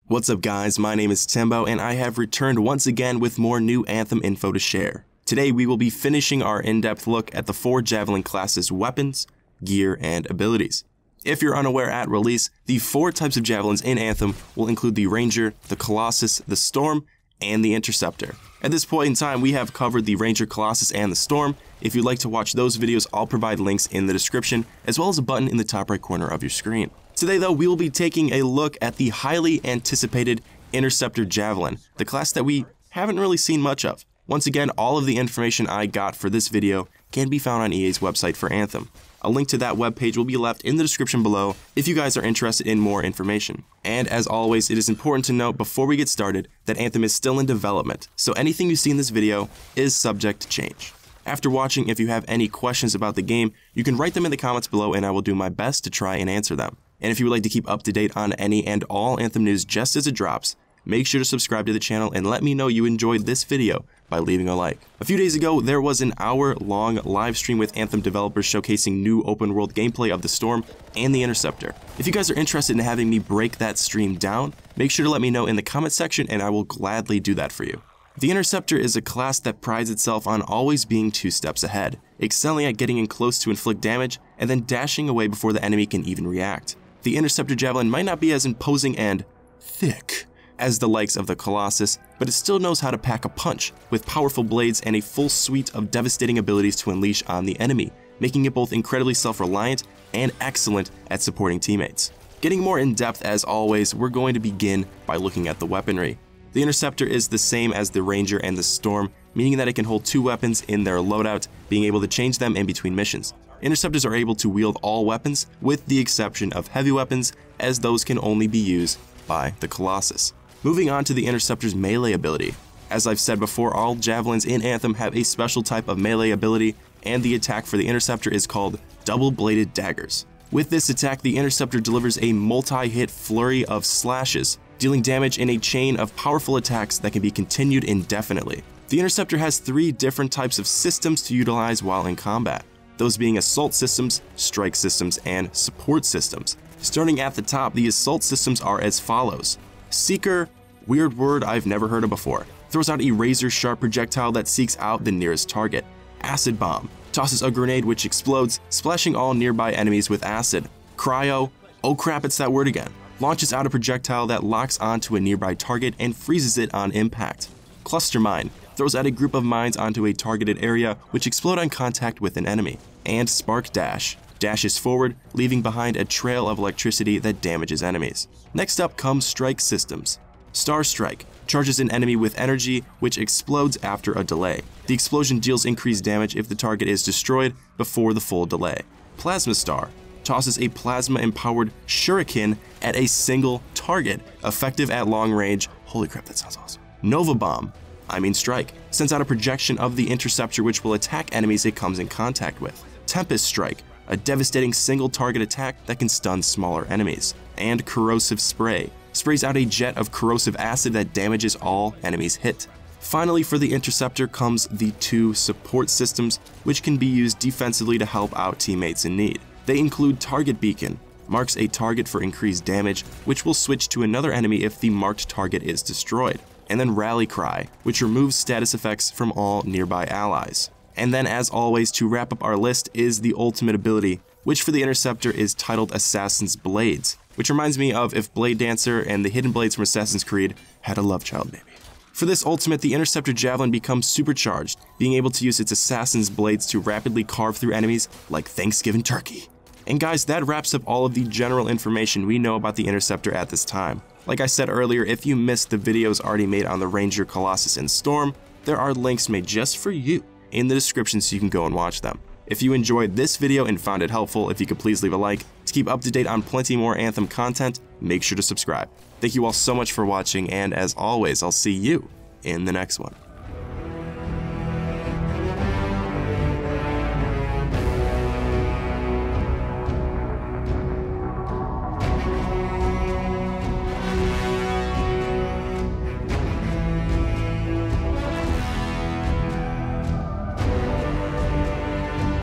What's up guys, my name is Timbo and I have returned once again with more new Anthem info to share. Today we will be finishing our in-depth look at the 4 Javelin classes' weapons, gear, and abilities. If you're unaware, at release, the 4 types of Javelins in Anthem will include the Ranger, the Colossus, the Storm, and the Interceptor. At this point in time, we have covered the Ranger, Colossus, and the Storm. If you'd like to watch those videos, I'll provide links in the description, as well as a button in the top right corner of your screen. Today though, we will be taking a look at the highly anticipated Interceptor Javelin, the class that we haven't really seen much of. Once again, all of the information I got for this video can be found on EA's website for Anthem. A link to that webpage will be left in the description below if you guys are interested in more information. And as always, it is important to note before we get started that Anthem is still in development, so anything you see in this video is subject to change. After watching, if you have any questions about the game, you can write them in the comments below and I will do my best to try and answer them. And if you would like to keep up to date on any and all Anthem news just as it drops, make sure to subscribe to the channel and let me know you enjoyed this video by leaving a like. A few days ago, there was an hour-long live stream with Anthem developers showcasing new open-world gameplay of the Storm and the Interceptor. If you guys are interested in having me break that stream down, make sure to let me know in the comment section and I will gladly do that for you. The Interceptor is a class that prides itself on always being 2 steps ahead, excelling at getting in close to inflict damage and then dashing away before the enemy can even react. The Interceptor Javelin might not be as imposing and thick as the likes of the Colossus, but it still knows how to pack a punch, with powerful blades and a full suite of devastating abilities to unleash on the enemy, making it both incredibly self-reliant and excellent at supporting teammates. Getting more in-depth as always, we're going to begin by looking at the weaponry. The Interceptor is the same as the Ranger and the Storm, meaning that it can hold 2 weapons in their loadout, being able to change them in between missions. Interceptors are able to wield all weapons, with the exception of heavy weapons, as those can only be used by the Colossus. Moving on to the Interceptor's melee ability. As I've said before, all Javelins in Anthem have a special type of melee ability, and the attack for the Interceptor is called Double-Bladed Daggers. With this attack, the Interceptor delivers a multi-hit flurry of slashes, dealing damage in a chain of powerful attacks that can be continued indefinitely. The Interceptor has 3 different types of systems to utilize while in combat, those being assault systems, strike systems, and support systems. Starting at the top, the assault systems are as follows. Seeker, weird word I've never heard of before, throws out a razor-sharp projectile that seeks out the nearest target. Acid Bomb tosses a grenade which explodes, splashing all nearby enemies with acid. Cryo, oh crap, it's that word again, launches out a projectile that locks onto a nearby target and freezes it on impact. Cluster Mine throws out a group of mines onto a targeted area which explode on contact with an enemy. And Spark Dash dashes forward, leaving behind a trail of electricity that damages enemies. Next up comes strike systems. Star Strike charges an enemy with energy which explodes after a delay. The explosion deals increased damage if the target is destroyed before the full delay. Plasma Star tosses a plasma-empowered shuriken at a single target, effective at long range. Holy crap, that sounds awesome. Nova Bomb, Strike, sends out a projection of the Interceptor which will attack enemies it comes in contact with. Tempest Strike, a devastating single target attack that can stun smaller enemies. And Corrosive Spray, sprays out a jet of corrosive acid that damages all enemies hit. Finally, for the Interceptor comes the 2 support systems which can be used defensively to help out teammates in need. They include Target Beacon, marks a target for increased damage, which will switch to another enemy if the marked target is destroyed. And then Rally Cry, which removes status effects from all nearby allies. And then, as always, to wrap up our list is the ultimate ability, which for the Interceptor is titled Assassin's Blades, which reminds me of if Blade Dancer and the Hidden Blades from Assassin's Creed had a love child maybe. For this ultimate, the Interceptor Javelin becomes supercharged, being able to use its Assassin's Blades to rapidly carve through enemies like Thanksgiving turkey. And guys, that wraps up all of the general information we know about the Interceptor at this time. Like I said earlier, if you missed the videos already made on the Ranger, Colossus, and Storm, there are links made just for you in the description so you can go and watch them. If you enjoyed this video and found it helpful, if you could please leave a like. To keep up to date on plenty more Anthem content, make sure to subscribe. Thank you all so much for watching, and as always, I'll see you in the next one.